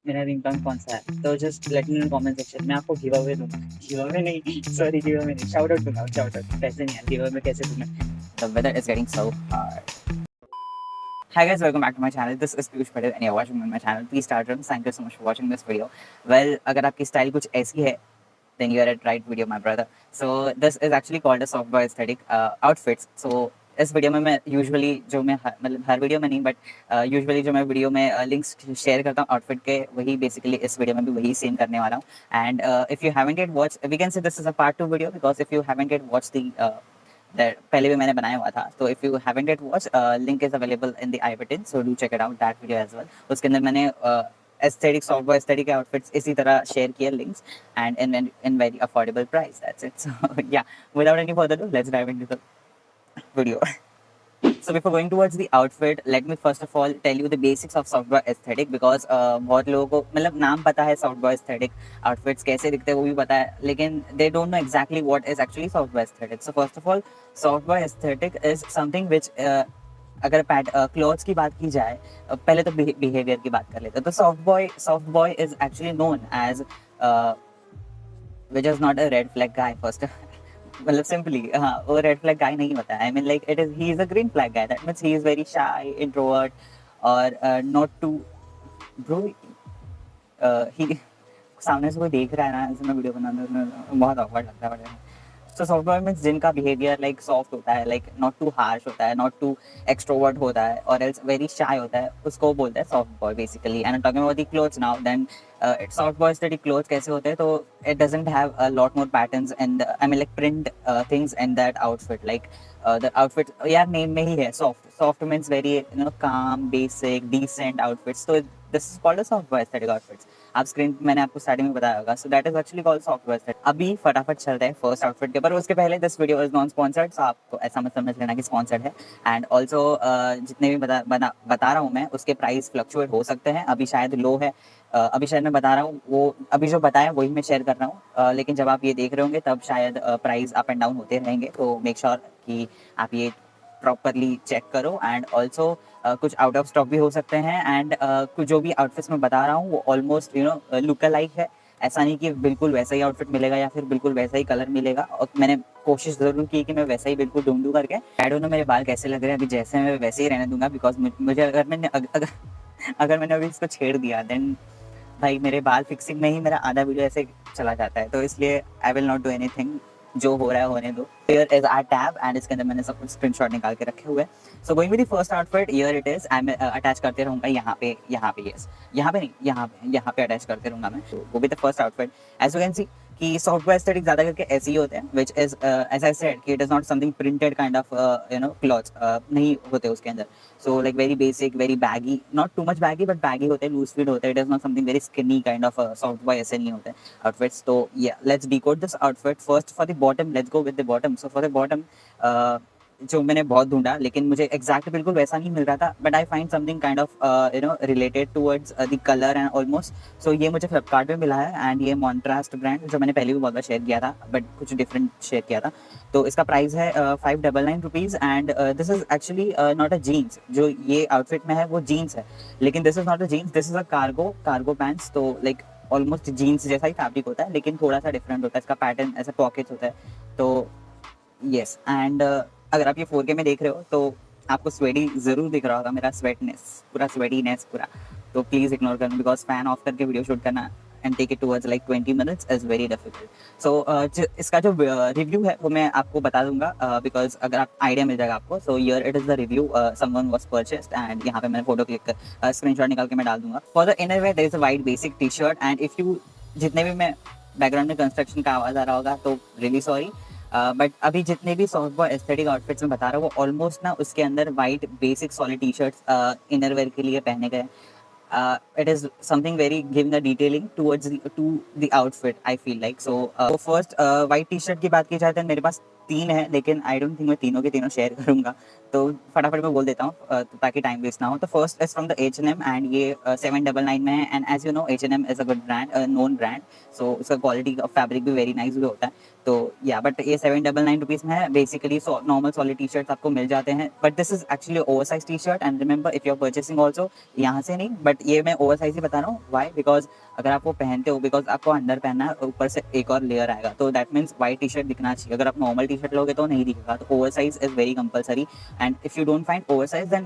मेरा रिंगटोन कौन-सा है? तो just let me know in comment section, मैं आपको गिव अवे दूँगा। गिव अवे नहीं, सॉरी गिव अवे नहीं, शाउट आउट दूँगा, शाउट आउट। पैसे नहीं यार, गिव अवे में कैसे दूँ मैं? The weather is getting so hard. Hi guys, welcome back to my channel. This is Piyush Patel and you're watching my channel. Please start from. Thank you so much for watching this video. Well, अगर आपकी style कुछ ऐसी है, then you are at right video, my brother. So this is actually called a soft boy aesthetic outfits. So इस video में मैं usually जो मैं मतलब हर वीडियो में नहीं बट यूजुअली जो मैं वीडियो में लिंक्स शेयर करता हूँ आउटफिट के, वही बेसिकली इस वीडियो में भी वही सेम करने वाला हूँ. And if you haven't get watch, we can say this is a part 2 video because if you haven't get watch the पहले भी मैंने बनाया हुआ था. तो if you haven't get watch, link is available in the I button, so do check it out that video as well. उसके अंदर मैंने aesthetic soft boy aesthetic outfits इसी तरह शेयर किए links and in very affordable price. That's it. So yeah, without any further do, let's dive into the video. So before going towards the outfit, let me first of all tell you the basics of soft boy aesthetic because बहुत लोगों को मतलब नाम पता है soft boy aesthetic, outfits कैसे दिखते हैं वो भी पता है, लेकिन they don't know exactly what is actually soft boy aesthetic. So first of all, soft boy aesthetic is something which अगर क्लोथ्स की बात की जाए, पहले तो बिहेवियर की बात कर लेते हैं. तो soft boy is actually known as which is not a red flag guy first. मतलब सिंपली हाँ, वो रेड फ्लैग गाय नहीं होता है. I mean like it is he is a green flag guy. That means he is very shy, introvert और not too bro. ही सामने से कोई देख रहा है ना, ऐसे मैं वीडियो बनाने में बहुत ऑकवर्ड लगता है. सो सॉफ्ट बॉय मीन्स जिनका बिहेवियर लाइक सॉफ्ट होता है, लाइक नॉट टू हार्श होता है, नॉट टू एक्सट्रोवर्ट होता है और एल्स वेरी शाय होता है, उसको बोलते हैं soft boy basically. And talking about the clothes now, then soft boy study clothes कैसे होते हैं. तो it doesn't have a lot more patterns and I mean like print things in that outfit. Like the outfit यार name में ही है soft. Soft means very calm, basic, decent outfits. तो this is called a soft boy aesthetic outfits. आप screen मैंने आपको starting में बताया होगा. So that is actually called soft boy aesthetic. अभी फटाफट चलते हैं फर्स्ट आउटफिट के ऊपर. उसके पहले this video is non sponsored, so आपको ऐसा मत समझ लेना कि स्पॉन्सर्ड है. एंड ऑल्सो जितने भी बता रहा हूँ मैं, उसके प्राइस फ्लक्चुएट हो सकते हैं. अभी शायद लो है, अभी शायद मैं बता रहा हूँ वो अभी जो बताया वही मैं शेयर कर रहा हूँ. लेकिन जब आप ये देख रहे होंगे तब शायद प्राइस अप एंड डाउन होते रहेंगे. तो मेक श्योर कि आप ये प्रॉपरली चेक करो. एंड ऑल्सो कुछ आउट ऑफ स्टॉक भी हो सकते हैं. एंड कुछ जो भी आउटफिट्स मैं बता रहा हूँ वो ऑलमोस्ट लुक अलाइक है. ऐसा नहीं कि बिल्कुल वैसा ही आउटफिट मिलेगा या फिर बिल्कुल वैसा ही कलर मिलेगा. और मैंने कोशिश ज़रूर की कि मैं वैसा ही बिल्कुल ढूंढूं करके. आई डोंट नो मेरे बाल कैसे लग रहे हैं अभी, जैसे मैं वैसे ही रहने दूंगा बिकॉज मुझे अगर मैंने अभी इसको छेड़ दिया देन भाई मेरे बाल फिक्सिंग में ही मेरा आधा वीडियो ऐसे चला जाता है. तो इसलिए I will not do anything. जो हो रहा है होने दो. Here is our tab and इसके अंदर मैंने सब कुछ स्क्रीनशॉट निकाल के रखे हुए हैं. So going with the first outfit, here it is. I attach करते रहूंगा यहाँ पे यस, यहाँ पे नहीं, यहाँ पे अटैच करते रहूंगा मैं. तो वो भी the first outfit. As you can see कि सॉफ्ट बॉय एस्थेटिक ज्यादा करके ऐसे ही होते हैं which is as I said कि it is not something printed kind of clothes नहीं होते उसके अंदर. So like very basic, very baggy, not too much baggy but baggy होते हैं, लूज फिट होते हैं. It is not something very skinny kind of soft boy, ऐसे नहीं होते आउटफिट्स. तो yeah, let's decode this outfit. First for the bottom, let's go with the bottom. So for the bottom जो मैंने बहुत ढूंढा लेकिन मुझे एग्जैक्ट बिल्कुल वैसा नहीं मिल रहा था. But I find something kind of related towards the colour and almost. So ये मुझे फ्लिपकार्ट पे मिला है एंड ये मॉन्ट्रास्ट ब्रांड जो मैंने पहले भी बहुत बार शेयर किया था बट कुछ डिफरेंट शेयर किया था. तो इसका प्राइस है 599 rupees. And this is actually not a jeans. जो ये आउटफिट में है वो जीन्स है, लेकिन this is not a jeans, this is a cargo pants. तो लाइक ऑलमोस्ट जीन्स जैसा ही फैब्रिक होता है लेकिन थोड़ा सा डिफरेंट होता है. इसका पैटर्न ऐसा पॉकेट होता है. तो यस. एंड अगर आप ये 4K में देख रहे हो तो आपको स्वेटी ज़रूर दिख रहा होगा, मेरा स्वेटनेस पूरा, स्वेटीनेस पूरा. तो प्लीज़ इग्नोर करना बिकॉज फैन ऑफ करके वीडियो शूट करना and take it towards like 20 minutes is very difficult. So इसका जो रिव्यू है वो मैं आपको बता दूंगा बिकॉज अगर आप आइडिया मिल जाएगा आपको. So here it is the review. Someone was purchased and यहाँ पे मैंने फोटो क्लिक कर स्क्रीनशॉट निकाल के मैं डाल दूंगा. For the inner wear there is a white basic T shirt. And if you जितने भी मैं बैकग्राउंड में कंस्ट्रक्शन का आवाज़ आ रहा होगा तो रियली सॉरी. बट अभी जितने भी सॉफ्ट बॉय एस्थेटिक आउटफिट्स में बता रहा हूँ वो ऑलमोस्ट ना उसके अंदर white basic solid T shirts inner wear के लिए पहने गए. It is something very giving the detailing to the outfit I feel like. So first white T shirt की बात की जाए तो मेरे पास तीन है, लेकिन आई डोंट थिंक मैं तीनों के तीनों शेयर करूंगा, तो फटाफट मैं बोल देता हूँ ताकि टाइम वेस्ट ना हो। तो first is from the H&M and ये 799 में है। And as you know H&M is a good brand, known brand, so उसका क्वालिटी ऑफ फैब्रिक भी वेरी नाइस भी होता है। तो या बट ये 799 रुपीज़ में है। Basically normal solid T shirt आपको मिल जाते हैं, but this is actually over size T shirt. And remember if you are purchasing also, यहाँ से नहीं, बट ये मैं ओवर साइज ही बता रहा हूँ। वाई? बिकॉज अगर आप वो पहनते हो, बिकॉज आपको अंडर पहनना है, ऊपर से एक और लेयर आएगा, तो that means white T shirt दिखना चाहिए। अगर आप नॉर्मल टी शर्ट लोगे तो नहीं दिखेगा, तो over size is very compulsory. And if you don't find over size, then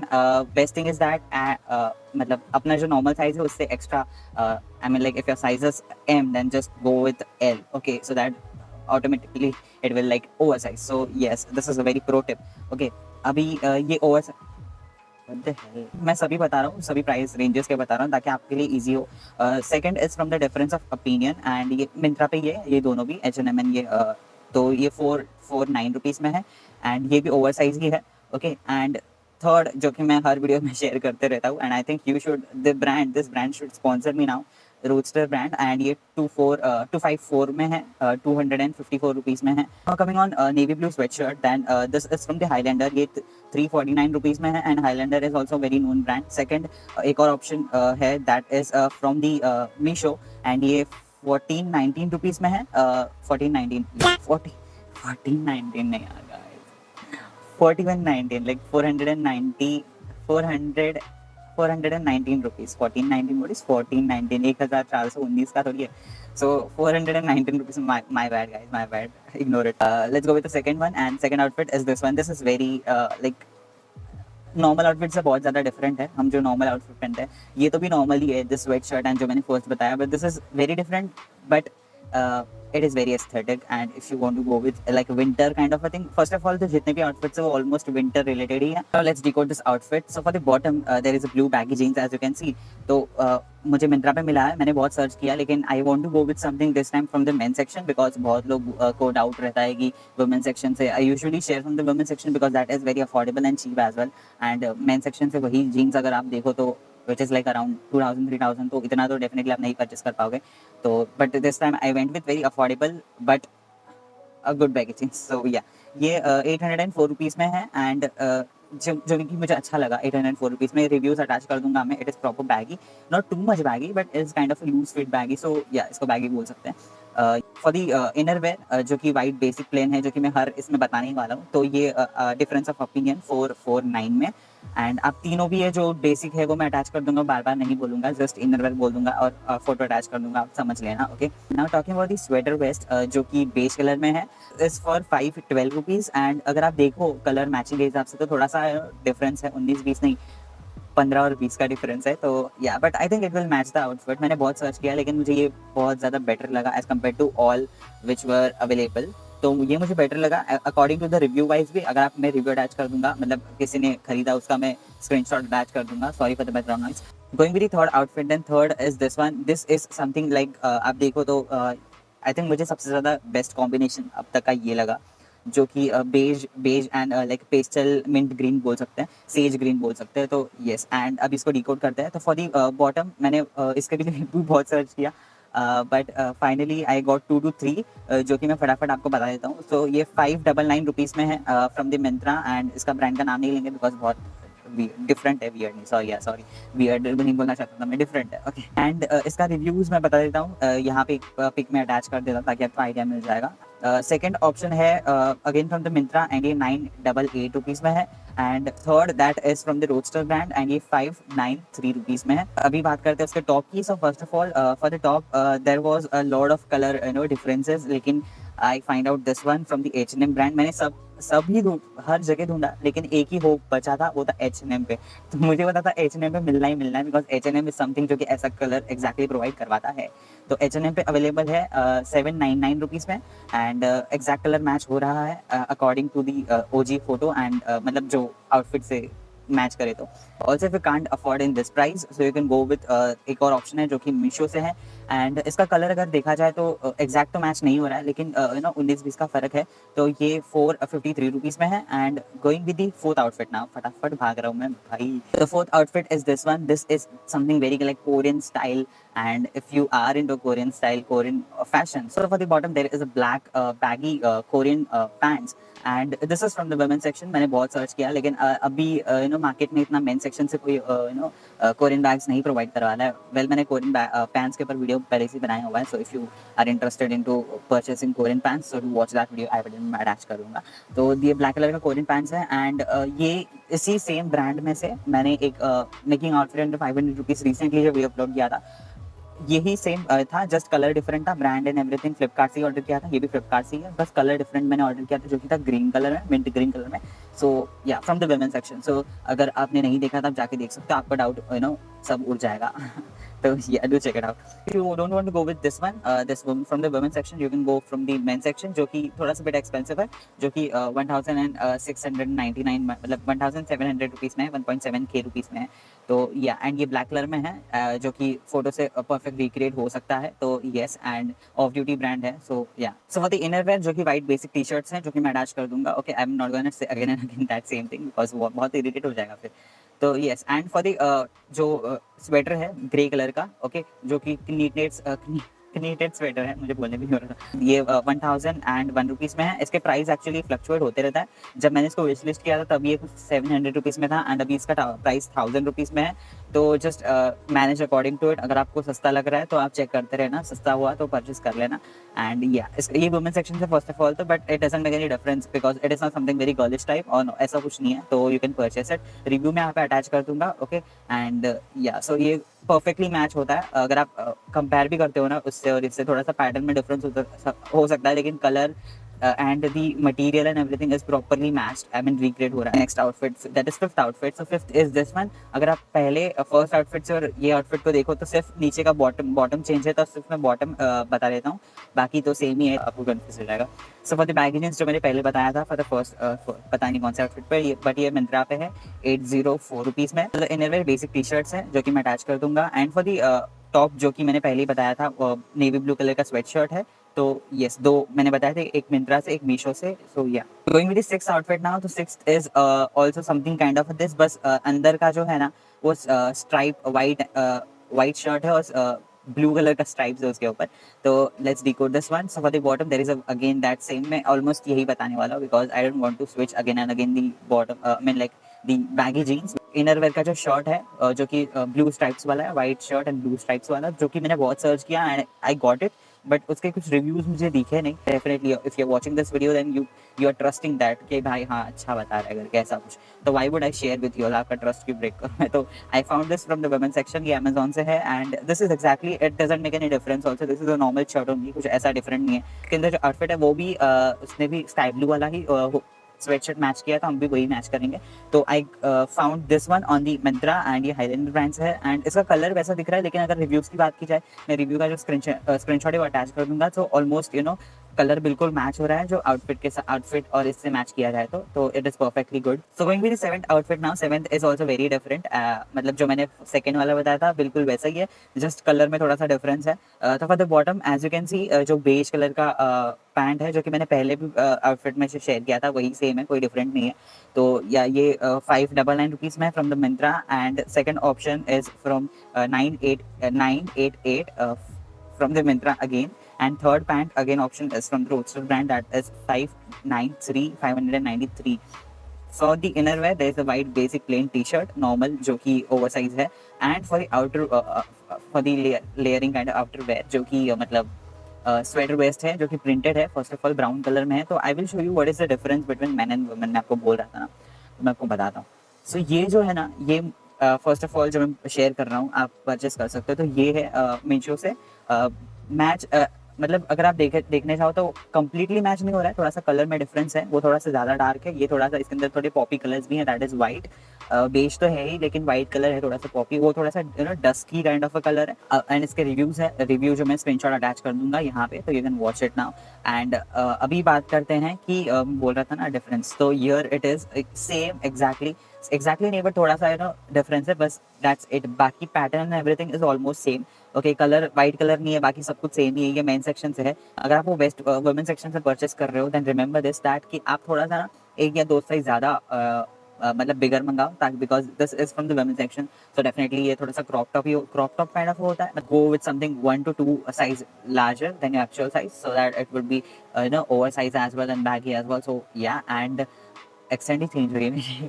best thing is that मतलब अपना जो नॉर्मल साइज है उससे extra, I mean like if your size is M, then just go with L, okay, so that automatically it will like oversize. So yes, this is a very pro tip. Okay, अभी ये oversize, What the hell? मैं सभी बता रहा हूँ, सभी price ranges के बता रहा हूँ ताकि आपके लिए इजी हो। Second is from the difference of opinion, and ये मिंत्रा पे ये दोनों भी H&M एंड ये तो ये 449 रुपीज़ में है, एंड ये भी ओवर साइज ही है। ओके, एंड थर्ड जो कि मैं हर वीडियो में शेयर करते रहता हूँ, and I think you should, this brand should sponsor me now, roadster brand, and ये 254 में है, 254 रुपीज़ में है। Coming on navy blue sweat shirt, then this is from the Highlander, ये 349 रुपीज़ में है, and Highlander is also very known brand. Second एक और ऑप्शन है, that is from the Meesho, and ये 1419 रुपीज़ में है, 1419 1419 नहीं आ, 4119, like 490, 419 रुपीज़, 1419 what is 1419, 1419 का थोड़ी है, so 419 rupees, my bad guys, my bad, ignore it. Let's go with the second one, and second outfit is this one. This is very like normal outfit से बहुत ज़्यादा different है। हम जो normal outfit पहनते हैं, ये तो भी नॉर्मल ही है, दिस स्वेट शर्ट एंड जो मैंने फर्स्ट बताया, but this is very different, but it is very aesthetic. And if you want to go with like winter kind of a thing, first of all तो जितने भी outfits है वो almost winter related ही है। So let's decode this outfit. So for the bottom there is a blue baggy jeans, as you can see. तो मुझे मिंत्रा पे मिला है, मैंने बहुत सर्च किया, लेकिन I want to go with something this time from the men section, because बहुत लोग को डाउट रहता है कि वुमेन सेक्शन से। I usually share from the women section because that is very affordable and cheap as well. And men section से वही jeans अगर आप देखो तो विच इज़ लाइक अराउंड 2000-3000, तो इतना तो डेफिनेटली आप नहीं परचेस कर पाओगे। तो but this time I went with very affordable but a good packaging. So yeah ये 804 रुपीज़ में है, एंड जो कि मुझे अच्छा लगा 804 रुपीज़ में। रिव्यूज़ अटैच कर दूंगा मैं। It is proper baggy, not too much baggy, but is kind of loose fit baggy, so yeah इसको बैगी बोल सकते हैं। फॉर दी इनर वेयर जो कि वाइट बेसिक प्लेन है, जो कि मैं हर इसमें बताने ही वाला हूँ, तो ये डिफरेंस ऑफ ओपिनियन 449 में। एंड आप तीनों भी है, जो बेसिक है वो मैं अटैच कर दूंगा, बार बार नहीं बोलूंगा, जस्ट इनर वेयर बोल दूंगा और फोटो अटैच कर दूंगा, आप समझ लेना। Okay, now talking about the sweater vest जो कि बेज कलर में है, इज फॉर 512 रुपीज़। एंड अगर आप देखो कलर मैचिंग के हिसाब से तो थोड़ा सा डिफरेंस है, 19-20 नहीं, 15 और 20 का डिफरेंस है। तो या but I think it will match the outfit. मैंने बहुत सर्च किया, लेकिन मुझे ये बहुत ज़्यादा बेटर लगा as compare to all which were available. तो ये मुझे बेटर लगा according to the review wise भी। अगर आप मैं रिव्यू अटैच कर दूंगा, मतलब किसी ने खरीदा उसका मैं स्क्रीनशॉट अटैच कर दूंगा। Sorry for the background noise. Going with the third outfit, then third is this one. This is something like आप देखो तो आई थिंक मुझे सबसे ज़्यादा बेस्ट कॉम्बिनेशन अब तक का ये लगा, जो कि beige beige and like pastel mint green बोल सकते हैं, सेज ग्रीन बोल सकते हैं। तो येस, एंड अब इसको डिकोड करते हैं। तो फॉर दी बॉटम मैंने इसके भी भी बहुत सर्च किया, but finally I got 2 to 3, जो कि मैं फटाफट आपको बता देता हूँ। तो ये 599 रुपीज़ में है फ्रॉम द मिंत्रा, एंड इसका ब्रांड का नाम नहीं लेंगे बिकॉज बहुत डिफरेंट है, वियर्ड नहीं, सॉरी वियर्ड नहीं बोलना चाहता था मैं, डिफरेंट है। ओके, एंड इसका रिव्यूज़ मैं बता देता हूँ, यहाँ पे पिक में अटैच कर देता हूँ ताकि आपको आइडिया मिल जाएगा। सेकेंड ऑप्शन है again from the Myntra, and ये 988 रुपीज़ में है। And third that is from the Roadster brand, and ये 593 रुपीज़ में है। अभी बात करते हैं उसके टॉप की। So first of all for the top there was a lot of colour differences, लेकिन I find out this one from the H&M brand. मैंने सभी हर जगह ढूंढा, लेकिन एक ही होप बचा था, वो था H&M पे। तो मुझे पता था H&M पे मिलना ही मिलना है, बिकॉज H&M इज समथिंग जो कि ऐसा कलर एग्जैक्टली प्रोवाइड करवाता है। तो H&M पे अवेलेबल है 799 रुपीज़ में, एंड एग्जैक्ट कलर मैच हो रहा है according to the OG photo, and मतलब जो आउटफिट से मैच करे। तो also if you can't afford in this price, so you can go with एक और ऑप्शन है जो कि मीशो से है। एंड इसका कलर अगर देखा जाए तो एग्जैक्ट तो मैच नहीं हो रहा है, लेकिन 19-20 का फ़र्क है। तो ये 453 रुपीज़ में है। And going with the fourth outfit now, फटाफट भाग रहा हूँ मैं भाई। The fourth outfit is this one. This is something very like Korean style, and if you are into Korean style, Korean fashion. So for the bottom there is a black baggy Korean pants and this is from the women section. मैंने बहुत search किया लेकिन अभी you know market में इतना main section से कोई you know Korean bags नहीं प्रोवाइड करवा रहा है. वेल मैंने कोरियन पैंट्स के ऊपर वीडियो पहले से बनाया हुआ है. So if you are interested in to purchasing Korean pants so to watch that video I will attach करूँगा. तो ये ब्लैक कलर का कोरियन पैंट्स है एंड ये इसी सेम ब्रांड में से मैंने एक making outfit under 500 rupees recently जो वीडियो अपलोड किया था यही सेम था, जस्ट कलर डिफरेंट था. ब्रांड एंड एवरीथिंग फ्लिपकार्ट से ऑर्डर किया था, ये भी फ्लिपकार्ट से ही है, बस कलर डिफरेंट मैंने ऑर्डर किया था जो कि था ग्रीन कलर में, मिंट ग्रीन कलर में. सो या फ्रॉम द वुमेन सेक्शन. सो अगर आपने नहीं देखा तो आप जाके देख सकते हो, आपका डाउट यू नो सब उड़ जाएगा. So yeah, do check it out. If you don't want to go with this one, this one from the women section, you can go from the men section, जो कि थोड़ा सा bit expensive है, जो कि 1699 मतलब 1700 रुपीज़ में है, 1.7K रुपीज़ में है. तो या एंड ये ब्लैक कलर में है जो कि फोटो से परफेक्ट रिक्रिएट हो सकता है. तो yes end of duty brand है. सो या सो फॉर द इनर वेयर जो कि वाइट बेसिक टी शर्ट्स हैं जो कि मैं अटैच कर दूंगा. Okay, I am not gonna say again and again that same thing because वो बहुत इरिटेट हो जाएगा फिर. तो येस एंड फॉर द जो स्वेटर है ग्रे कलर का, ओके, जो कि नीटेड स्वेटर है, मुझे बोलने भी नहीं हो रहा था. ये 1001 रुपीज़ में है. इसके प्राइस एक्चुअली फ्लक्चुएट होते रहता है. जब मैंने इसको विश लिस्ट किया था तब ये कुछ 700 रुपीज़ में था एंड अभी इसका प्राइस 1000 रुपीज़ में है. तो just manage according to it. अगर आपको सस्ता लग रहा है तो आप चेक करते रहना, सस्ता हुआ तो परचेस कर लेना. एंड या ये वुमेन सेक्शन से फर्स्ट ऑफ ऑल तो but it doesn't make any difference because it is not something very girlish type और ऐसा कुछ नहीं है. तो you can purchase it. Review में यहाँ पे अटैच कर दूंगा. ओके एंड या सो ये परफेक्टली मैच होता है. अगर आप कंपेयर भी करते हो ना उससे और इससे थोड़ा सा पैटर्न में डिफरेंस हो सकता है लेकिन colour and the material and everything is properly matched. I mean recreate हो रहा है. Next outfit, that is fifth outfit. So fifth is this one. अगर आप पहले फर्स्ट आउटफिट से और ये आउटफिट को देखो तो सिर्फ नीचे का बॉटम चेंज है. तो सिर्फ मैं बॉटम बता देता हूँ, बाकी तो सेम ही है, आपको कंफ्यूज हो जाएगा. सो फॉर द बैगी जींस जो मैंने पहले बताया था फॉर द फर्स्ट पता नहीं कौन से आउटफिट पर, बट ये मिंत्रा पे है 804 रुपीज़ में. तो इनरवेयर बेसिक टी शर्ट्स हैं जो कि मैं अटैच कर दूंगा. एंड फॉर द टॉप जो कि मैंने पहले ही बताया था नेवी ब्लू कलर का स्वेट शर्ट है. तो यस, दो मैंने बताया था, एक मिंत्रा से एक मीशो से. So yeah going with the sixth outfit now. तो sixth is also something kind of this, बस अंदर का जो है ना वो स्ट्राइप वाइट शर्ट है और ब्लू कलर का स्ट्राइप्स है उसके ऊपर. तो let's decode this one. So for the bottom there is again that same. मैं ऑलमोस्ट यही बताने वाला हूँ because I don't want to switch again and again the bottom I mean like the baggy jeans. Inner wear का जो shirt है जो कि ब्लू स्ट्राइप्स वाला है, white shirt and blue stripes वाला, जो कि मैंने बहुत सर्च किया and I got it. But उसके कुछ रिव्यूज मुझे दिखे नहीं. Definitely if you are watching this video then you are trusting that कि भाई हाँ अच्छा बता रहा है अगर कैसा कुछ, तो why would I share with you. आपका ट्रस्ट क्यों ब्रेक करूं मैं. तो I found this from the women section. ये अमेजोन से है and this is exactly it doesn't make any difference also. This is a normal shirt only, कुछ ऐसा डिफरेंट नहीं है. इसके अंदर जो आउटफिट है वो भी उसने भी स्काई ब्लू वाला ही स्वेटशर्ट मैच किया था, हम भी वही मैच करेंगे. तो I found this one on the Myntra and ये हाईलैंडर ब्रांड्स है एंड इसका कलर वैसा दिख रहा है. लेकिन अगर रिव्यूज़ की बात की जाए, मैं रिव्यू का जो स्क्रीनशॉट है वो अटैच कर दूंगा. तो ऑलमोस्ट यू नो कलर बिल्कुल मैच हो रहा है जो आउटफिट के साथ, आउटफिट और इससे मैच किया जाए तो it is perfectly good. So going with the seventh outfit now. Seventh is also very different. मतलब जो मैंने सेकंड वाला बताया था बिल्कुल वैसा ही है, जस्ट कलर में थोड़ा सा डिफरेंस है. तो for the bottom as you can see जो बेज कलर का पैंट है जो कि मैंने पहले भी आउटफिट में से शेयर किया था वही सेम है, कोई डिफरेंट नहीं है. तो या ये 599 रुपीज़ में from the Myntra and second option is from 988 from the Myntra again, and third pant again option is from the Roadster brand, that is 593. For the innerwear there is a white basic plain t-shirt normal जो कि oversize है, and for the outer for the layering kind of outerwear जो कि मतलब sweater waste है जो कि printed है. First of all brown colour में है. तो I will show you what is the difference between man and women. मैं आपको बोल रहा था ना, तो मैं आपको बताता हूँ. सो ये जो है ना, ये फर्स्ट ऑफ ऑल जो मैं शेयर कर रहा हूँ आप परचेस कर सकते हो. तो ये है मीशो से मैच मतलब अगर आप देखने चाहो तो कंप्लीटली मैच नहीं हो रहा है, थोड़ा सा कलर में डिफरेंस है. वो थोड़ा सा ज़्यादा डार्क है, ये थोड़ा सा इसके अंदर थोड़े पॉपी कलर्स भी हैं, दैट इज़ वाइट. बेज तो है ही लेकिन वाइट कलर है थोड़ा सा पॉपी, वो थोड़ा सा you know dusky kind of a colour है. एंड इसके रिव्यूज़ है, रिव्यू जो मैं स्क्रीनशॉट अटैच कर दूंगा यहाँ पे, तो you can watch it now. And अभी बात करते हैं कि बोल रहा था ना डिफरेंस. तो here it is same exactly नहीं, बट थोड़ा सा यू नो डिफरेंस है, बस दैट्स इट. बाकी pattern everything is almost same. Okay, colour white colour नहीं है, बाकी सब कुछ सेम ही है. ये मेन सेक्शन से है. अगर आप वो वेस्ट वुमेन सेक्शन से परचेस कर रहे हो देन रिमेंबर दिस दैट कि आप थोड़ा सा ना एक या दो साइज ज़्यादा मतलब बिगर मंगाओ, ताकि because this is from the women section, so definitely ये थोड़ा सा क्रॉप टॉप काइंड ऑफ होता है। Go with something 1 to 2 size larger than your actual size, so that it would be over size as well and baggy as well, so yeah, and accent ही change हो गई मेरी।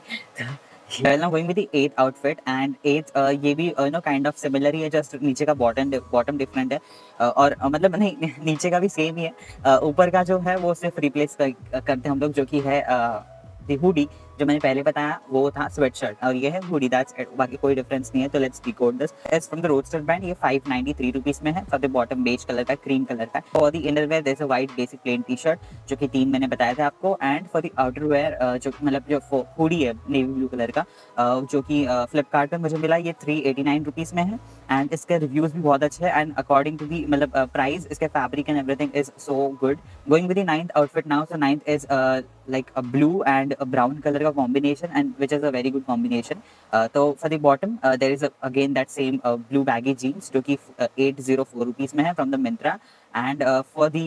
Well, now going with the eighth outfit and eighth ये भी kind of similar ही है, just नीचे का bottom different है, और मतलब नहीं नीचे का भी सेम ही है, ऊपर का जो है वो सिर्फ रिप्लेस करते हैं हम लोग, जो कि है हुडी, जो मैंने पहले बताया वो था स्वेट शर्ट, और ये है हुडी, दैट्स इट, बाकी कोई डिफरेंस नहीं है। तो let's decode this. Is from the Roadster brand, ये 593 रुपीस में है। For the bottom beige colour का, क्रीम कलर का। For the inner wear there is a white basic plain T shirt, जो कि 3 मैंने बताया था आपको। And for the outer wear जो मतलब जो हुडी है नेवी ब्लू कलर का, जो कि फ्लिपकार्ट पे मुझे मिला, ये 389 रुपीस में है। एंड इसके रिव्यूज भी बहुत अच्छे हैं, एंड अकॉर्डिंग टू दी मतलब प्राइस, इसके fabric and everything is so good. Going with the ninth outfit now, so ninth is like a blue and a brown color का combination, and which is a very good combination. तो for the bottom there is again that same blue baggy jeans, जो कि 804 rupees में है from the Myntra. And for the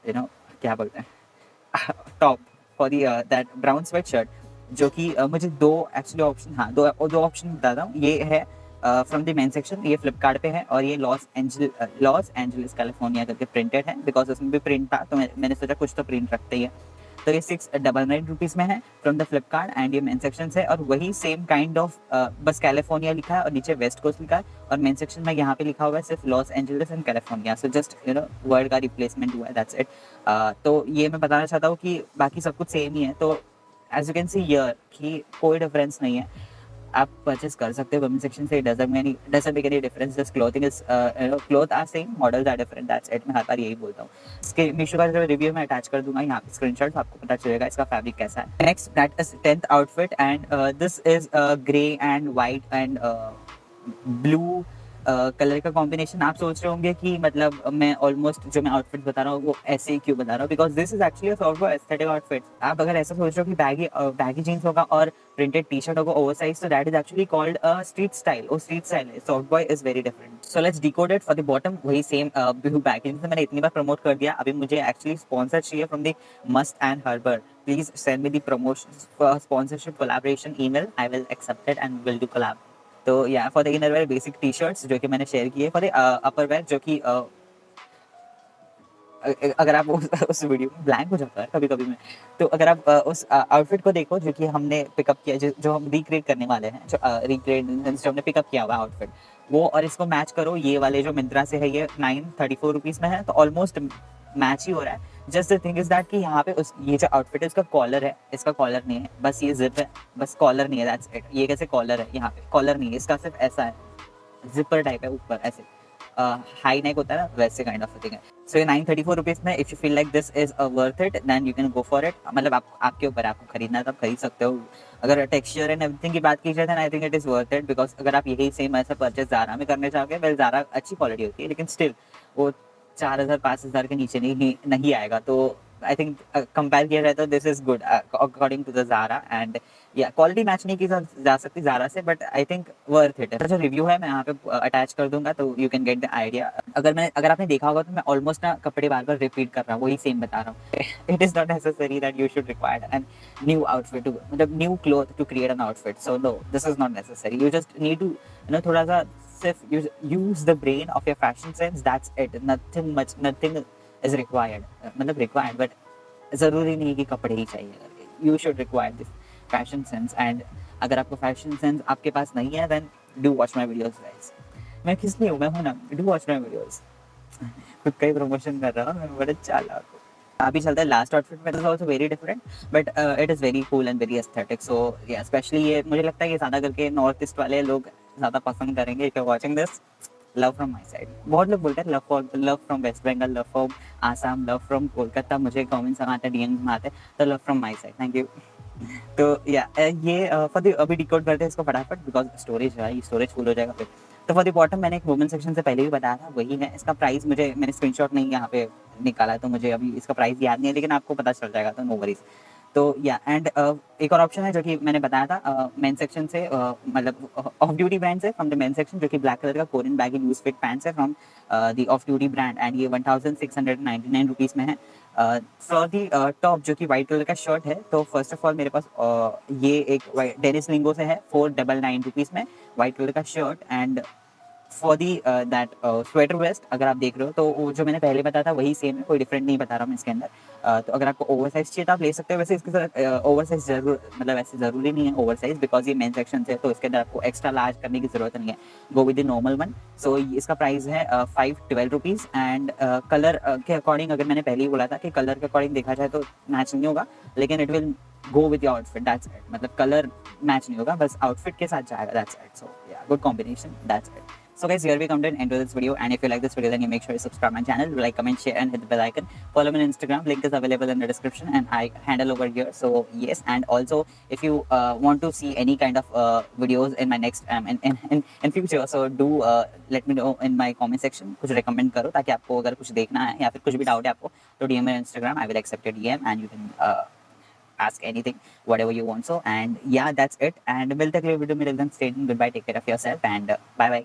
क्या बोलते हैं top, for the that brown sweat shirt, जो कि मुझे दो एक्चुअली ऑप्शन, हाँ दो ऑप्शन बताता हूँ। ये है फ्रॉम द मेन सेक्शन, ये फ्लिपकार्ट पे है, और ये लॉस एंजलिस कैलिफोर्निया करके प्रिंटेड है, बिकॉज उसमें भी प्रिंट था, तो मैंने सोचा कुछ तो प्रिंट रखते ही है। तो ये 699 रुपीज़ में है फ्रॉम द फ्लिपकार्ट, एंड ये मेन सेक्शन है, और वही सेम काइंड ऑफ बस कैलिफोर्निया लिखा है और नीचे वेस्ट कोस्ट लिखा है, और मेन सेक्शन में यहाँ पे लिखा हुआ है सिर्फ Los Angeles and California, so just word का रिप्लेसमेंट हुआ है, दैट्स इट। तो ये मैं बताना चाहता हूँ कि बाकी सब कुछ सेम ही है। तो as you can see here कि कोई डिफरेंस नहीं है, आप परचेस कर सकते हो वुमेन सेक्शन से। Doesn't make any difference, just clothing is cloth are same, models are different, that's it. मैं हर बार यही बोलता हूँ। इसके मीशो का जो रिव्यू मैं अटैच कर दूंगा यहाँ पे स्क्रीनशॉट, आपको पता चलेगा इसका फैब्रिक कैसा है। Next that is 10th outfit, and this is grey and white and blue colour का कॉम्बिनेशन। आप सोच रहे होंगे कि मतलब मैं ऑलमोस्ट जो मैं आउटफिट बता रहा हूँ वो ऐसे ही क्यों बता रहा हूँ, because this is actually a sort of aesthetic outfit. आप अगर ऐसा सोच रहे हो कि बैगी जींस होगा और प्रिंटेड टी शर्ट होगा oversize, so that is actually called a street style, और स्ट्रीट स्टाइल है, soft boy is very different. So let's decode it. For the bottom वही सेम ब्लू बैगी जींस, मैंने इतनी बार promote कर दिया, अभी मुझे एक्चुअली स्पॉन्सर चाहिए from the Mast and Harbour. Please send me the promotion sponsorship collaboration email, I will accept it and will do collab. तो या for the inner where basic T shirts, जो कि मैंने शेयर किए। For the upper where, जो कि अगर आप उस वीडियो में ब्लैंक हो जाता है कभी कभी में, तो अगर आप उस आउटफिट को देखो जो कि हमने पिकअप किया, जो हम रिक्रिएट करने वाले हैं, जो रिक्रिएट जो हमने पिकअप किया हुआ आउटफिट, वो और इसको मैच करो, ये वाले जो मिंत्रा से है, ये 934 रुपीज़ में है, तो ऑलमोस्ट मैच ही हो रहा है। Just the thing is that कि यहाँ पे ये जो आउटफिट है, इसका कॉलर है, इसका कॉलर नहीं है, बस ये जिप है, बस कॉलर नहीं है, दैट्स इट। ये कैसे कॉलर है, यहाँ पे कॉलर नहीं है, इसका सिर्फ ऐसा है, जिपर टाइप है ऊपर ऐसे, हाई नेक होता है ना, वैसे काइंड ऑफ थिंग है। सो ये 934 रुपीज़ में, if you feel like this is worth it, then you can go for it. मतलब आपके ऊपर, आपको खरीदना है तो आप खरीद सकते हो। अगर टेक्सचर एंड एवरीथिंग की बात की जाए, then I think it is worth it, because अगर आप यही सेम ऐसा परचेज ज़ारा में करने चाहोगे, वेल ज़ारा अच्छी क्वालिटी होती है, लेकिन स्टिल वो 4000 5000 के नीचे नहीं आएगा। तो आई थिंक कंपेयर किया जाए तो this is good according to the Zara, एंड या क्वालिटी मैच नहीं की जा सकती ज़ारा से, but I think worth it है। जो रिव्यू है मैं यहाँ पे अटैच कर दूंगा, तो you can get the idea. अगर आपने देखा होगा तो मैं ऑलमोस्ट ना कपड़े बार बार रिपीट कर रहा हूँ, वही सेम बता रहा हूँ। It is not necessary that you should require an new outfit, मतलब new cloth to create an outfit, so no, this is not necessary. You just need to थोड़ा सा सिर्फ use the brain of your fashion sense, that's it, nothing is required, मतलब required, but ज़रूरी नहीं कि कपड़े ही चाहिए करके, you should require this fashion sense, and अगर आपको fashion sense आपके पास नहीं है, then do watch my videos guys। मैं किस लिए हूँ, मैं हूँ ना, do watch my videos। खुद का ही प्रमोशन कर रहा हूँ मैं, बड़ा चालाक हूँ। अभी चलता है लास्ट आउटफिट में, is also very different, but it is very cool and very aesthetic. So yeah specially ये मुझे लगता है कि ज़्यादा करके नॉर्थ ईस्ट वाले लोग ज़्यादा पसंद करेंगे। If you watching this, love from my side. बहुत लोग बोलते हैं love from West Bengal, love from Assam, love from Kolkata, मुझे कमेंट्स आते हैं, डीएम में आते हैं, तो love from my side, thank you. तो या ये अभी डिकोड करते हैं इसको फटाफट, बिकॉज स्टोरेज है, स्टोरेज फुल हो जाएगा फिर। तो फॉर द बॉटम मैंने एक वुमेन सेक्शन से पहले भी बताया था, वही है। इसका प्राइस मैंने स्क्रीनशॉट नहीं यहाँ पे निकाला, तो मुझे अभी इसका प्राइस याद नहीं है, लेकिन आपको पता चल जाएगा, तो नो वरीज। तो या एंड एक और ऑप्शन है जो कि मैंने बताया था मेन सेक्शन से, मतलब ऑफ ड्यूटी ब्रांड से फ्रॉम द मेन सेक्शन, जो कि ब्लैक कलर का Korean baggy loose fit pants है from the off duty brand, and ये 1699 रुपीज़ में है। फॉर दी टॉप जो कि वाइट कलर का शर्ट है, तो फर्स्ट ऑफ ऑल मेरे पास ये एक डेनिस लिंगो से है 499 रुपीज़ में वाइट कलर का shirt. And for the that sweater vest अगर आप देख रहे हो तो वो जो मैंने पहले बताया था वही सेम है, कोई डिफरेंट नहीं बता रहा मैं इसके अंदर। तो अगर आपको ओवर साइज चाहिए तो आप ले सकते हो। वैसे इसके साथ ओवर साइज जरूर, मतलब ऐसे ज़रूरी नहीं है ओवर साइज, बिकॉज ये मेन सेक्शन है तो इसके अंदर आपको एक्स्ट्रा लार्ज करने की ज़रूरत नहीं है। Go with the normal one. So इसका प्राइस है 512 रुपीज़। एंड कलर के अकॉर्डिंग, अगर मैंने पहले ही बोला था कि कलर के अकॉर्डिंग देखा जाए तो मैच नहीं होगा, लेकिन it will go with your outfit, that's it. मतलब कलर मैच नहीं होगा, बस आउटफिट के साथ जाएगा, that's it. So yeah good combination, that's it. So guys, here we come to an end of this video, and if you like this video, then you make sure you subscribe my channel, like, comment, share, and hit the bell icon. Follow me on Instagram, link is available in the description, and I handle over here. So yes, and also if you want to see any kind of videos in my next in future, so do let me know in my comment section. कुछ recommend करो ताकि आपको अगर कुछ देखना है या फिर कुछ भी doubt है आपको तो DM me on Instagram. I will accept your DM and you can ask anything, whatever you want. So and yeah, that's it. And we'll take a video. Till then, stay tuned. Goodbye. Take care of yourself and bye bye.